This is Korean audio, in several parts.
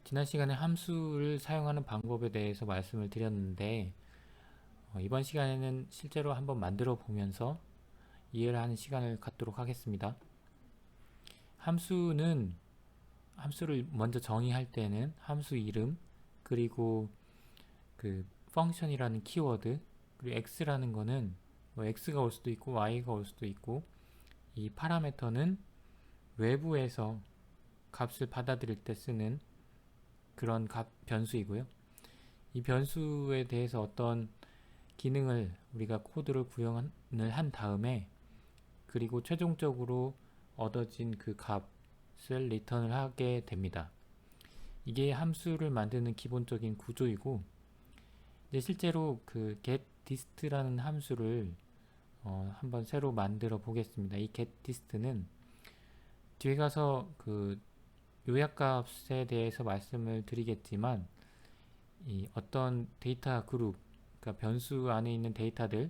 지난 시간에 함수를 사용하는 방법에 대해서 말씀을 드렸는데 이번 시간에는 실제로 한번 만들어 보면서 이해를 하는 시간을 갖도록 하겠습니다. 함수를 먼저 정의할 때는 함수 이름, 그리고 그 펑션이라는 키워드, 그리고 x라는 거는 뭐 x가 올 수도 있고 y가 올 수도 있고, 이 파라미터는 외부에서 값을 받아들일 때 쓰는 그런 변수이고요. 이 변수에 대해서 어떤 기능을 우리가 코드를 구현을 한 다음에, 그리고 최종적으로 얻어진 그 값을 리턴을 하게 됩니다. 이게 함수를 만드는 기본적인 구조이고, 이제 실제로 그 getDist라는 함수를 한번 새로 만들어 보겠습니다. 이 getDist는 뒤에 가서 그 요약값에 대해서 말씀을 드리겠지만, 이 어떤 데이터 그룹, 그러니까 변수 안에 있는 데이터들의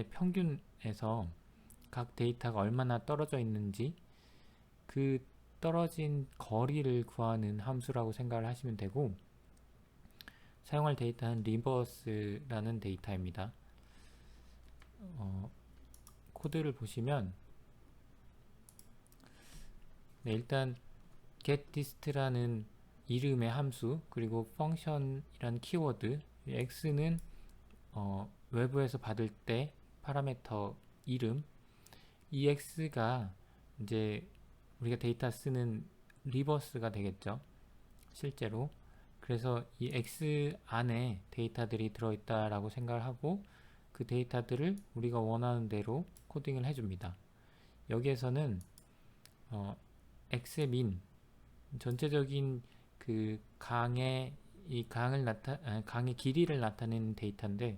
평균에서 각 데이터가 얼마나 떨어져 있는지 그 떨어진 거리를 구하는 함수라고 생각을 하시면 되고, 사용할 데이터는 리버스라는 데이터입니다. 코드를 보시면 일단 getDist라는 이름의 함수, 그리고 function이라는 키워드, x는 외부에서 받을 때 파라미터 이름, 이 x가 이제 우리가 데이터 쓰는 리버스가 되겠죠, 실제로. 그래서 이 x 안에 데이터들이 들어있다라고 생각을 하고, 그 데이터들을 우리가 원하는 대로 코딩을 해줍니다. 여기에서는 x의 민, 전체적인 그 강의 길이를 나타내는 데이터인데,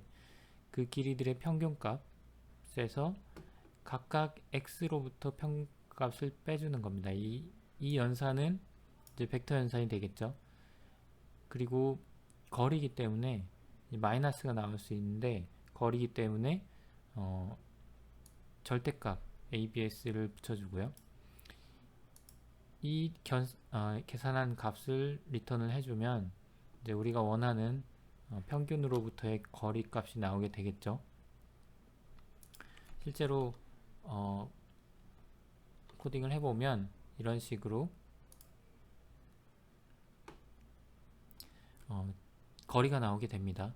그 길이들의 평균값에서 각각 x로부터 평균값을 빼주는 겁니다. 이 연산은 이제 벡터 연산이 되겠죠. 그리고 거리이기 때문에 마이너스가 나올 수 있는데, 거리이기 때문에 절대값 abs를 붙여주고요. 이 계산한 값을 리턴을 해주면 이제 우리가 원하는 평균으로부터의 거리 값이 나오게 되겠죠. 실제로 코딩을 해보면 이런 식으로 거리가 나오게 됩니다.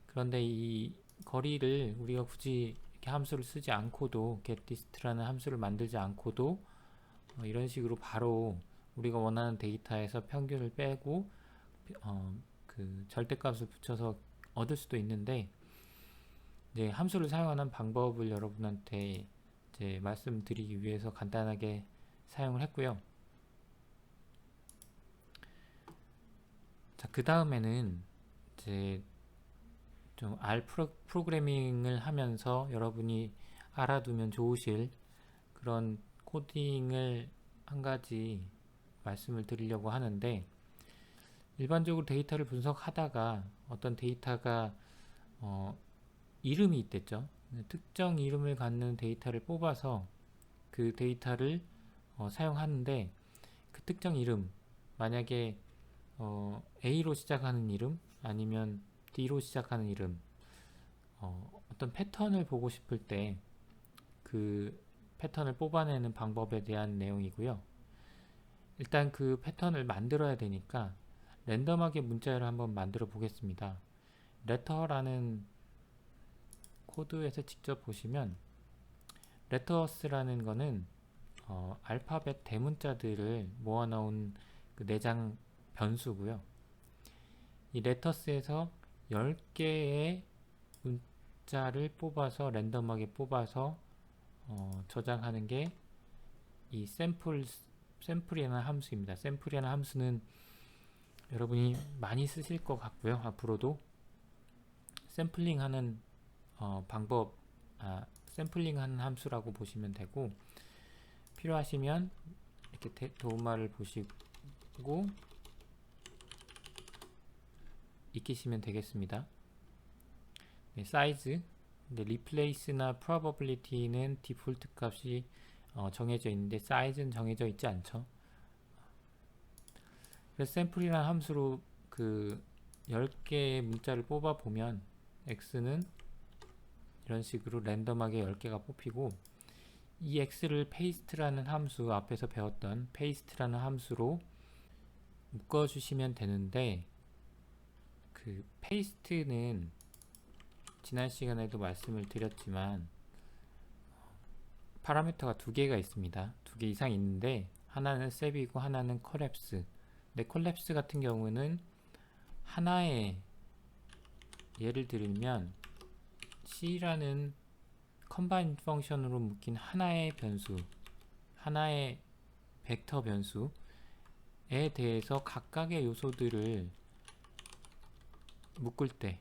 그런데 이 거리를 우리가 굳이 이렇게 함수를 쓰지 않고도, getDist라는 함수를 만들지 않고도 이런 식으로 바로 우리가 원하는 데이터에서 평균을 빼고 그 절대값을 붙여서 얻을 수도 있는데, 이제 함수를 사용하는 방법을 여러분한테 이제 말씀드리기 위해서 간단하게 사용을 했고요. 자, 그 다음에는 이제 좀 R 프로그래밍을 하면서 여러분이 알아두면 좋으실 그런 코딩을 한 가지 말씀을 드리려고 하는데, 일반적으로 데이터를 분석하다가 어떤 데이터가 이름이 있댔죠. 특정 이름을 갖는 데이터를 뽑아서 그 데이터를 사용하는데, 그 특정 이름, 만약에 A로 시작하는 이름, 아니면 D로 시작하는 이름, 어떤 패턴을 보고 싶을 때 그 패턴을 뽑아내는 방법에 대한 내용이고요. 일단 그 패턴을 만들어야 되니까 랜덤하게 문자열을 한번 만들어 보겠습니다. letter라는 코드에서 직접 보시면, letters라는 거는 알파벳 대문자들을 모아놓은 그 내장 변수고요. 이 letters에서 10개의 문자를 뽑아서 랜덤하게 뽑아서 저장하는 게 이 샘플이라는 함수입니다. 샘플이라는 함수는 여러분이 많이 쓰실 것 같고요. 앞으로도 샘플링하는 샘플링하는 함수라고 보시면 되고, 필요하시면 이렇게 도움말을 보시고 익히시면 되겠습니다. 네, 사이즈, replace나 probability는 디폴트 값이 정해져 있는데 사이즈는 정해져 있지 않죠. 그래서 샘플이라는 함수로 그 10개의 문자를 뽑아 보면 x는 이런 식으로 랜덤하게 10개가 뽑히고, 이 x를 paste라는 함수, 앞에서 배웠던 paste라는 함수로 묶어주시면 되는데, 그 paste는 지난 시간에도 말씀을 드렸지만 파라미터가 두 개가 있습니다. 두 개 이상 있는데 하나는 셉이고 하나는 컬랩스. 근데 컬랩스 같은 경우는 하나의, 예를 들면 c라는 컴바인 펑션으로 묶인 하나의 변수, 하나의 벡터 변수에 대해서 각각의 요소들을 묶을 때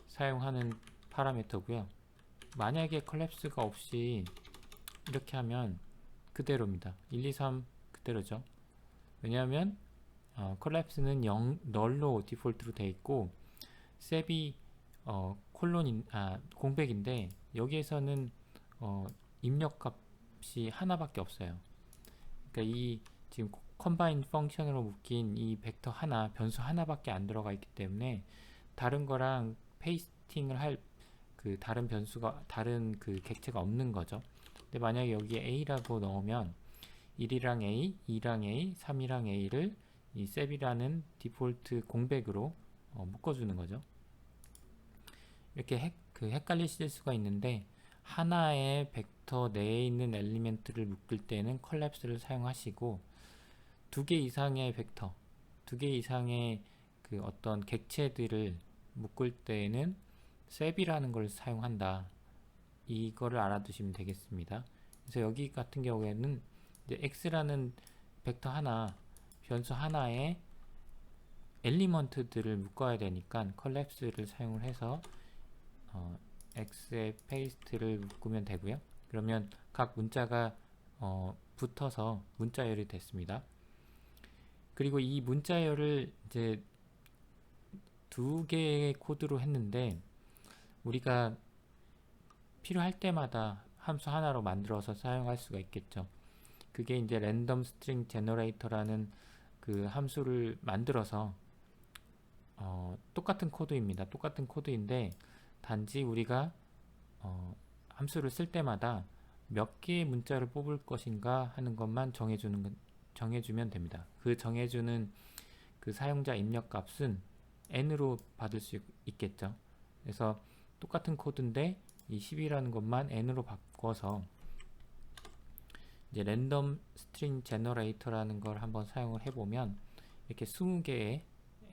사용하는 파라미터고요. 만약에 컬랩스가 없이 이렇게 하면 그대로입니다. 1, 2, 3 그대로죠. 왜냐하면 컬랩스는 널로 디폴트로 되어 있고, 셉이 공백인데 여기에서는 입력값이 하나밖에 없어요. 그러니까 이 지금 컴바인 펑션으로 묶인 이 벡터 하나, 변수 하나밖에 안 들어가 있기 때문에 다른 거랑 페이스팅을 할 그 다른 변수가, 다른 그 객체가 없는 거죠. 근데 만약에 여기에 a라고 넣으면 1이랑 a, 2랑 a, 3이랑 a를 이 셉이라는 디폴트 공백으로 묶어주는 거죠. 이렇게 헷갈리실 수가 있는데, 하나의 벡터 내에 있는 엘리멘트를 묶을 때는 컬랩스를 사용하시고, 두 개 이상의 벡터, 두 개 이상의 그 어떤 객체들을 묶을 때는 셉이라는 걸 사용한다. 이거를 알아두시면 되겠습니다. 그래서 여기 같은 경우에는 이제 x라는 벡터 하나, 변수 하나에 엘리먼트들을 묶어야 되니까 컬랩스를 사용을 해서 x의 페이스트를 묶으면 되고요. 그러면 각 문자가 붙어서 문자열이 됐습니다. 그리고 이 문자열을 이제 두 개의 코드로 했는데, 우리가 필요할 때마다 함수 하나로 만들어서 사용할 수가 있겠죠. 그게 이제 랜덤 스트링 제너레이터라는 그 함수를 만들어서 똑같은 코드입니다. 똑같은 코드인데 단지 우리가 함수를 쓸 때마다 몇 개의 문자를 뽑을 것인가 하는 것만 정해주면 됩니다. 그 정해주는 그 사용자 입력 값은 n으로 받을 수 있겠죠. 그래서 똑같은 코드인데 이 10이라는 것만 n으로 바꿔서 이제 랜덤 스트링 제너레이터라는 걸 한번 사용을 해보면, 이렇게 20개의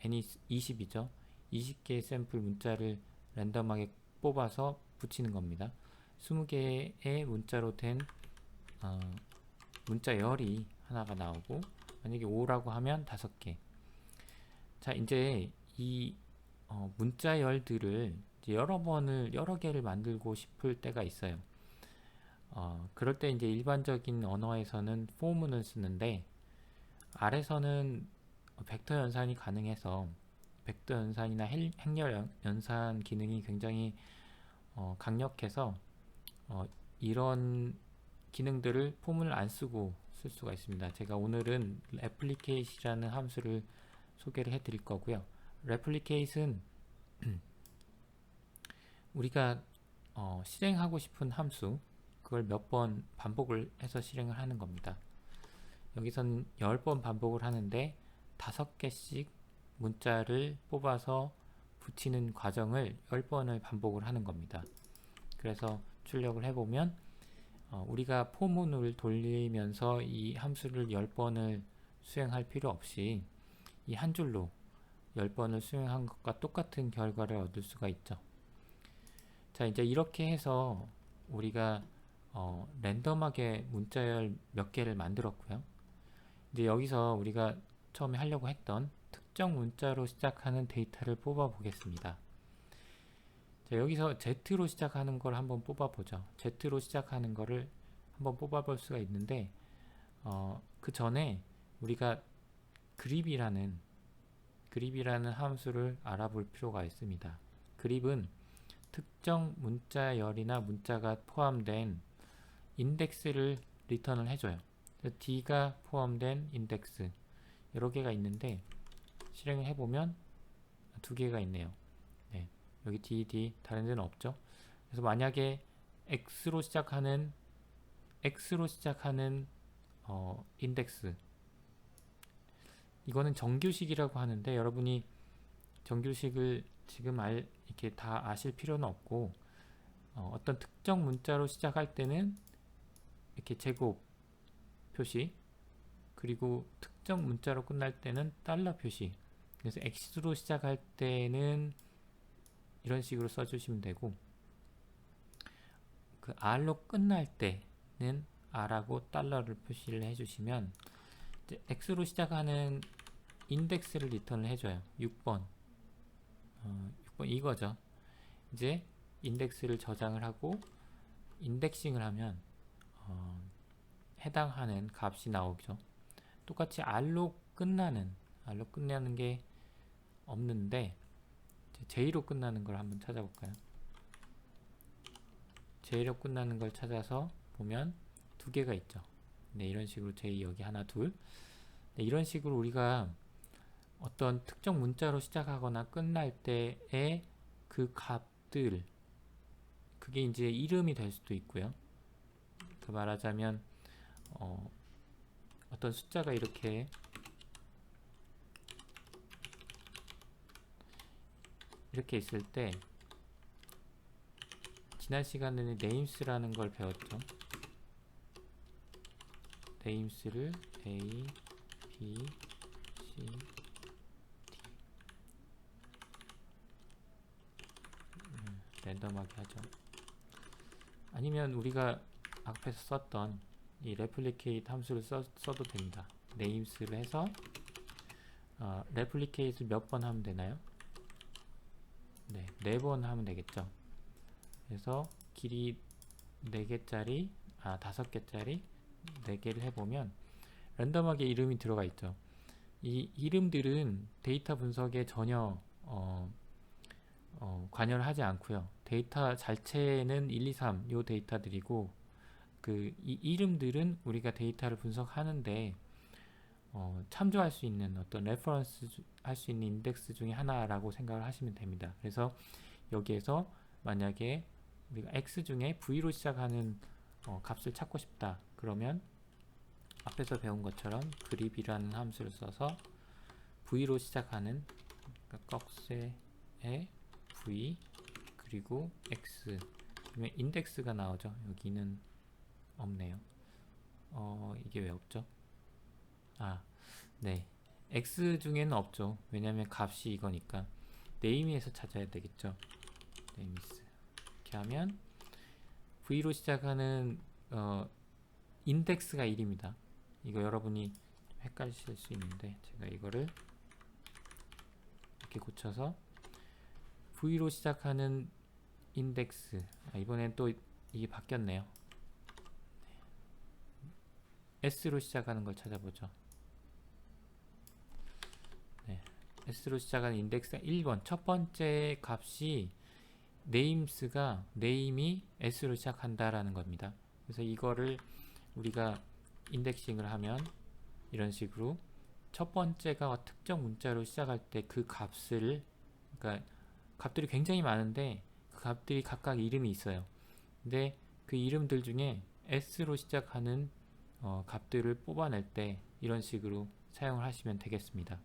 n이 20이죠. 20개의 샘플 문자를 랜덤하게 뽑아서 붙이는 겁니다. 20개의 문자로 된 문자열이 하나가 나오고, 만약에 5라고 하면 5개. 자, 이제 이 문자열들을 이제 여러 개를 만들고 싶을 때가 있어요. 그럴 때 이제 일반적인 언어에서는 for문을 쓰는데, R에서는 벡터 연산이 가능해서 벡터 연산이나 행렬 연산 기능이 굉장히 강력해서 이런 기능들을 for문을 안 쓰고 쓸 수가 있습니다. 제가 오늘은 replicate이라는 함수를 소개를 해 드릴 거고요. replicate은 우리가 실행하고 싶은 함수, 그걸 몇 번 반복을 해서 실행을 하는 겁니다. 여기선 10번 반복을 하는데 5개씩 문자를 뽑아서 붙이는 과정을 10번을 반복을 하는 겁니다. 그래서 출력을 해보면 우리가 포문을 돌리면서 이 함수를 10번을 수행할 필요 없이 이 한 줄로 10번을 수행한 것과 똑같은 결과를 얻을 수가 있죠. 자, 이제 이렇게 해서 우리가 랜덤하게 문자열 몇 개를 만들었고요. 이제 여기서 우리가 처음에 하려고 했던 특정 문자로 시작하는 데이터를 뽑아 보겠습니다. 자, 여기서 Z로 시작하는 걸 한번 뽑아 보죠. Z로 시작하는 거를 한번 뽑아 볼 수가 있는데, 그 전에 우리가 그립이라는 함수를 알아볼 필요가 있습니다. 그립은 특정 문자열이나 문자가 포함된 인덱스를 리턴을 해줘요. D가 포함된 인덱스, 여러 개가 있는데 실행을 해보면 두 개가 있네요. 네, 여기 DD 다른 데는 없죠. 그래서 만약에 X로 시작하는 인덱스, 이거는 정규식이라고 하는데 여러분이 정규식을 지금 이렇게 다 아실 필요는 없고, 어떤 특정 문자로 시작할 때는 이렇게 제곱 표시, 그리고 특정 문자로 끝날 때는 달러 표시. 그래서 X로 시작할 때는 이런 식으로 써주시면 되고, 그 R로 끝날 때는 R하고 달러를 표시를 해주시면 이제 X로 시작하는 인덱스를 리턴을 해줘요. 6번 6번 이거죠. 이제 인덱스를 저장을 하고 인덱싱을 하면 해당하는 값이 나오죠. 똑같이 R로 끝나는 게 없는데 J로 끝나는 걸 한번 찾아볼까요? J로 끝나는 걸 찾아서 보면 두 개가 있죠. 네, 이런 식으로 J 여기 하나 둘. 네, 이런 식으로 우리가 어떤 특정 문자로 시작하거나 끝날 때의 그 값들, 그게 이제 이름이 될 수도 있고요. 그 말하자면 어떤 숫자가 이렇게 있을 때, 지난 시간에는 names라는 걸 배웠죠. names를 A, B, C, D 랜덤하게 하죠. 아니면 우리가 앞에서 썼던 이 replicate 함수를 써도 됩니다. names를 해서 replicate를 몇 번 하면 되나요? 네, 4번 하면 되겠죠. 그래서 길이 4개짜리 5개짜리 4개를 해보면 랜덤하게 이름이 들어가 있죠. 이 이름들은 데이터 분석에 전혀 관여를 하지 않고요. 데이터 자체는 1, 2, 3 요 데이터들이고, 이 이름들은 우리가 데이터를 분석하는데 참조할 수 있는 어떤 레퍼런스 할 수 있는 인덱스 중에 하나라고 생각을 하시면 됩니다. 그래서 여기에서 만약에 우리가 X 중에 V로 시작하는 값을 찾고 싶다 그러면 앞에서 배운 것처럼 그립이라는 함수를 써서 V로 시작하는, 그러니까 꺽쇠의 V 그리고 X, 그러면 인덱스가 나오죠. 여기는 없네요. 이게 왜 없죠? 네, X 중에는 없죠. 왜냐면 값이 이거니까 name에서 찾아야 되겠죠. names 이렇게 하면 V로 시작하는 인덱스가 1입니다. 이거 여러분이 헷갈리실 수 있는데 제가 이거를 이렇게 고쳐서 V로 시작하는 인덱스, 이번엔 또 이게 바뀌었네요. S로 시작하는 걸 찾아보죠. 네, S로 시작하는 인덱스가 1번, 첫 번째 값이 name이 S로 시작한다라는 겁니다. 그래서 이거를 우리가 인덱싱을 하면 이런 식으로 첫 번째가 특정 문자로 시작할 때 그 값을, 그러니까 값들이 굉장히 많은데 그 값들이 각각 이름이 있어요. 근데 그 이름들 중에 S로 시작하는 값들을 뽑아낼 때 이런 식으로 사용을 하시면 되겠습니다.